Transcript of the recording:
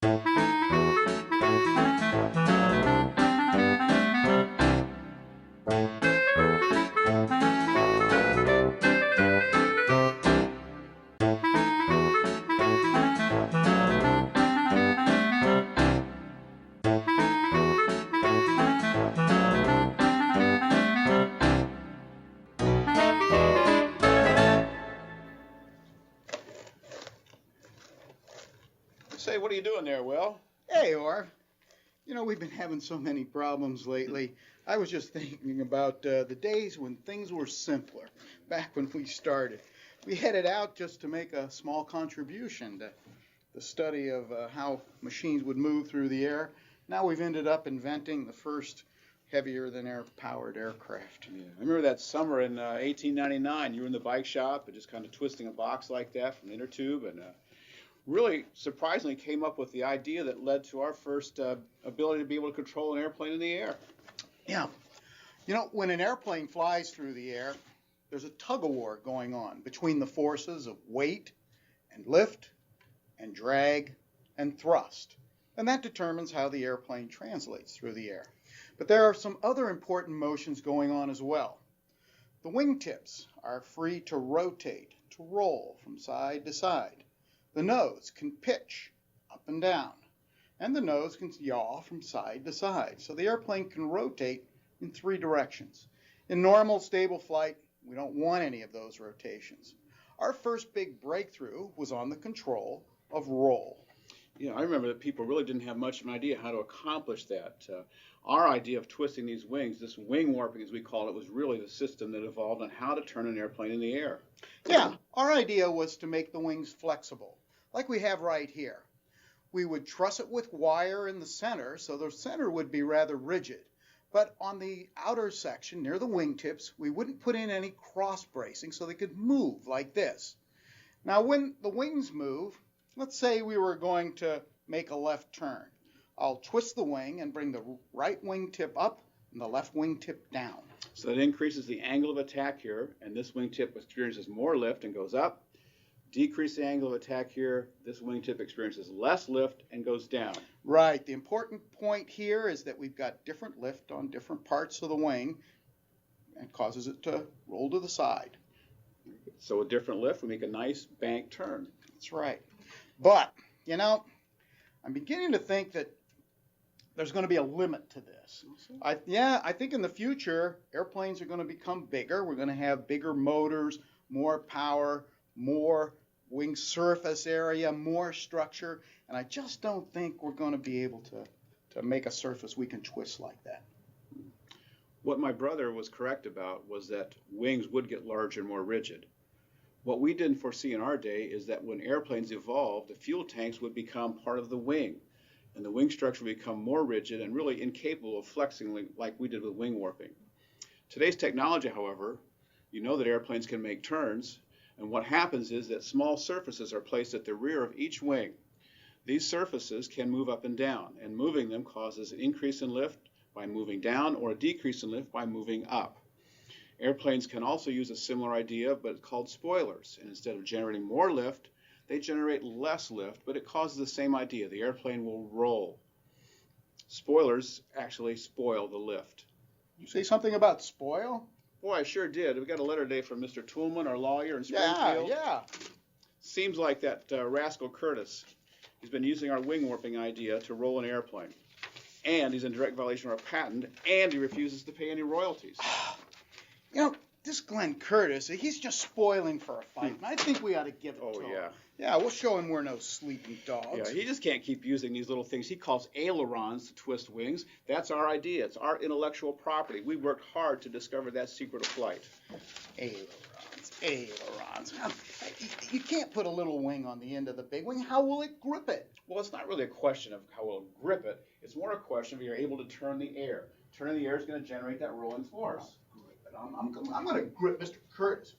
Say, what are you doing there, Will? Hey, Orv. You know, we've been having so many problems lately. I was just thinking about the days when things were simpler, back when we started. We headed out just to make a small contribution to the study of how machines would move through the air. Now we've ended up inventing the first heavier-than-air powered aircraft. Yeah, I remember that summer in 1899. You were in the bike shop and just kind of twisting a box like that from the inner tube, and really surprisingly came up with the idea that led to our first ability to be able to control an airplane in the air. Yeah. You know, when an airplane flies through the air, there's a tug-of-war going on between the forces of weight and lift and drag and thrust. And that determines how the airplane translates through the air. But there are some other important motions going on as well. The wingtips are free to rotate, to roll from side to side. The nose can pitch up and down, and the nose can yaw from side to side. So the airplane can rotate in 3 directions. In normal, stable flight, we don't want any of those rotations. Our first big breakthrough was on the control of roll. Yeah, I remember that people really didn't have much of an idea how to accomplish that. Our idea of twisting these wings, this wing warping as we call it, was really the system that evolved on how to turn an airplane in the air. Yeah, our idea was to make the wings flexible, like we have right here. We would truss it with wire in the center, so the center would be rather rigid. But on the outer section, near the wingtips, we wouldn't put in any cross bracing so they could move like this. Now, when the wings move, let's say we were going to make a left turn. I'll twist the wing and bring the right wingtip up and the left wingtip down. So that increases the angle of attack here, and this wingtip experiences more lift and goes up. Decrease the angle of attack here, this wingtip experiences less lift and goes down. Right. The important point here is that we've got different lift on different parts of the wing and causes it to roll to the side. So with different lift, we make a nice bank turn. That's right. But, you know, I'm beginning to think that there's going to be a limit to this. I think in the future, airplanes are going to become bigger. We're going to have bigger motors, more power, more wing surface area, more structure, and I just don't think we're going to be able to make a surface we can twist like that. What my brother was correct about was that wings would get larger and more rigid. What we didn't foresee in our day is that when airplanes evolved, the fuel tanks would become part of the wing, and the wing structure would become more rigid and really incapable of flexing like we did with wing warping. Today's technology, however, you know that airplanes can make turns, and what happens is that small surfaces are placed at the rear of each wing. These surfaces can move up and down, and moving them causes an increase in lift by moving down or a decrease in lift by moving up. Airplanes can also use a similar idea, but it's called spoilers, and instead of generating more lift, they generate less lift, but it causes the same idea. The airplane will roll. Spoilers actually spoil the lift. You say something about spoil? Boy, I sure did. We got a letter today from Mr. Toolman, our lawyer in Springfield. Yeah. Seems like that rascal Curtis. He's been using our wing warping idea to roll an airplane. And he's in direct violation of our patent, and he refuses to pay any royalties. You know, this Glenn Curtis, he's just spoiling for a fight, and I think we ought to give it to him. Yeah. Yeah, we'll show him we're no sleeping dogs. Yeah, he just can't keep using these little things he calls ailerons to twist wings. That's our idea. It's our intellectual property. We worked hard to discover that secret of flight. Ailerons. Now, you can't put a little wing on the end of the big wing. How will it grip it? Well, it's not really a question of how we'll grip it. It's more a question of you're able to turn the air. Turning the air is going to generate that rolling force. I'm going to grip Mr. Curtis